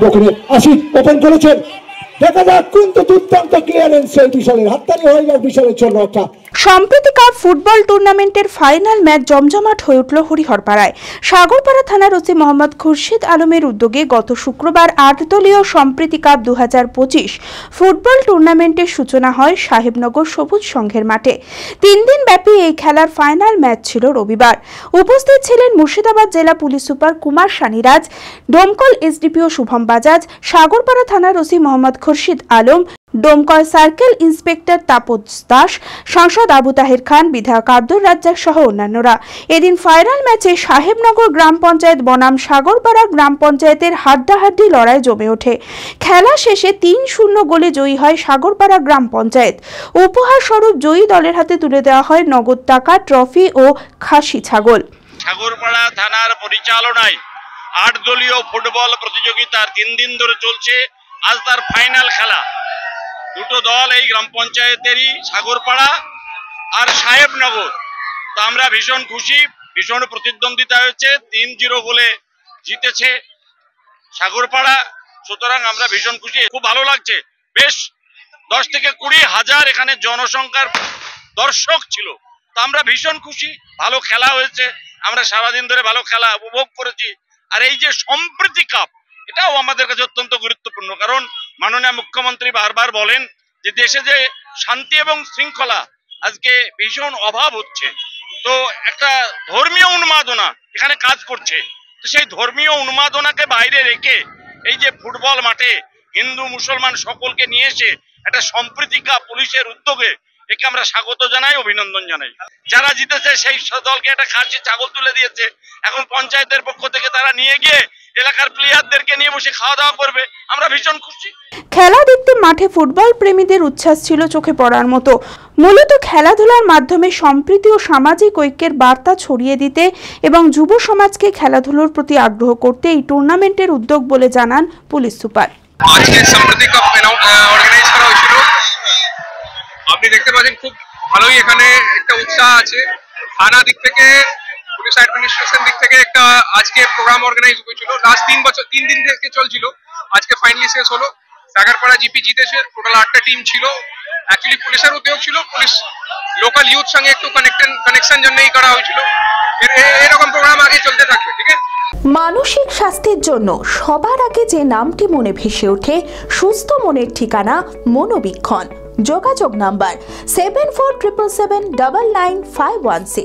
ওখানে আশিক ওপেন করেছেন, দেখা যাক কিন্তু দুর্দান্ত ক্লিয়ারেন্স এই বিশালের হাততালি হয়ে যাক বিশালের জন্য। একটা সম্প্রতি কাপ ফুটবল টুর্নামেন্টের ফাইনাল ম্যাচ জমজমাট হয়ে উঠল হরিহরপাড়ায়। সাগরপাড়া থানার ওসি মোহাম্মদ খুরশিদ আলমের উদ্যোগে গত শুক্রবার 8 দলীয় সম্প্রীতি কাপ 2025 ফুটবল টুর্নামেন্টের সূচনা হয় সাহেবনগর সবুজ সংঘের মাঠে। 3 দিন ব্যাপী এই খেলার ফাইনাল ম্যাচ ছিল রবিবার। উপস্থিত ছিলেন মুর্শিদাবাদ জেলা police super Kumar Saniraj, Domkal SDPO Shubham Bajaj, Sagarpara থানার OC Mohammad Khurshid Alam, Domkal circle inspector Tapas Das, সাংসদ আবু তাহের খান, বিধায়ক আব্দুর রাজ্জাক সহ অন্যান্যরা। এদিন ফাইনাল ম্যাচে সাহেবনগর গ্রাম পঞ্চায়েত বনাম সাগরপাড়া গ্রাম পঞ্চায়েতের হাড্ডাহাড্ডি লড়াই জমে ওঠে। খেলা শেষে 3-0 গোলে জয়ী হয় সাগরপাড়া গ্রাম পঞ্চায়েত। উপহার স্বরূপ জয়ী দলের হাতে তুলে দেওয়া হয় নগদ টাকা, ট্রফি ও খাসি ছাগল। সাগরপাড়া থানার পরিচালনায় 8 দলীয় ফুটবল প্রতিযোগিতার 3 দিন ধরে চলছে। আজ তার ফাইনাল খেলা। দুটো দল এই গ্রাম পঞ্চায়েতেরই, সাগরপাড়া আর সাহেবনগর। তো আমরা ভীষণ খুশি, ভীষণ প্রতিদ্বন্দ্বিতা হয়েছে, 3-0 গোলে জিতেছে সাগরপাড়া। সুতরাং আমরা ভীষণ খুশি, খুব ভালো লাগছে। বেশ 10 থেকে 20 হাজার এখানে জনসংখ্যার দর্শক ছিল। তো আমরা ভীষণ খুশি, ভালো খেলা হয়েছে। আমরা সারাদিন ধরে ভালো খেলা উপভোগ করেছি। আর এই যে সম্প্রীতি কাপ, এটাও আমাদের কাছে অত্যন্ত গুরুত্বপূর্ণ, কারণ মাননীয় মুখ্যমন্ত্রী বারবার বলেন যে দেশে যে শান্তি এবং শৃঙ্খলা আজকে ভীষণ অভাব হচ্ছে। তো একটা ধর্মীয় উন্মাদনা এখানে কাজ করছে। তো সেই ধর্মীয় উন্মাদনাকে বাইরে রেখে এই যে ফুটবল মাঠে হিন্দু মুসলমান সকলকে নিয়ে এসে একটা সম্প্রীতি কাপ পুলিশের উদ্যোগে, একে আমরা স্বাগত জানাই, অভিনন্দন জানাই। যারা জিতেছে সেই দলকে একটা খাসি ছাগল তুলে দিয়েছে। এখন পঞ্চায়েতের পক্ষ থেকে তারা নিয়ে গিয়ে এলাকার প্লেয়ারদেরকে নিয়ে বসে খাওয়া দাওয়া করবে। আমরা ভীষণ খুশি। খেলা দেখতে মাঠে ফুটবল প্রেমীদের উচ্ছ্বাস ছিল চোখে পড়ার মতো। মূলত খেলাধুলার মাধ্যমে সম্প্রীতি ও সামাজিক ঐক্যের বার্তা ছড়িয়ে দিতে এবং যুব সমাজকে খেলাধুলার প্রতি আগ্রহ করতে এই টুর্নামেন্টের উদ্যোগ বলে জানান পুলিশ সুপার। আজকে সম্প্রীতি কাপ অর্গানাইজ করা হয়েছিল। আপনি দেখতে পাচ্ছেন খুব ভালোই এখানে একটা উৎসাহ আছে। থানা দিক থেকে, পুলিশ অ্যাডমিনিস্ট্রেশন দিক থেকে একটা আজকে প্রোগ্রাম অর্গানাইজ হয়েছিল। লাস্ট 3 দিন থেকে চলছিল, আজকে ফাইনালি শেষ হলো। সাগরপাড়া জিপি জিতেছে। টোটাল 8টা টিম ছিল। অ্যাকচুয়ালি পুলিশের উদ্যোগ ছিল, পুলিশ লোকাল ইউথ সঙ্গে একটু কানেকশন জন্যই করা হয়েছিল। এরকম প্রোগ্রাম আগে চলতে থাকবে। ঠিক আছে। মানসিক স্বাস্থ্যের জন্য সবার আগে যে নামটি মনে ভেসে ওঠে, সুস্থ মনের ঠিকানা মনোবীক্ষণ। যোগাযোগ নাম্বার 7477799516।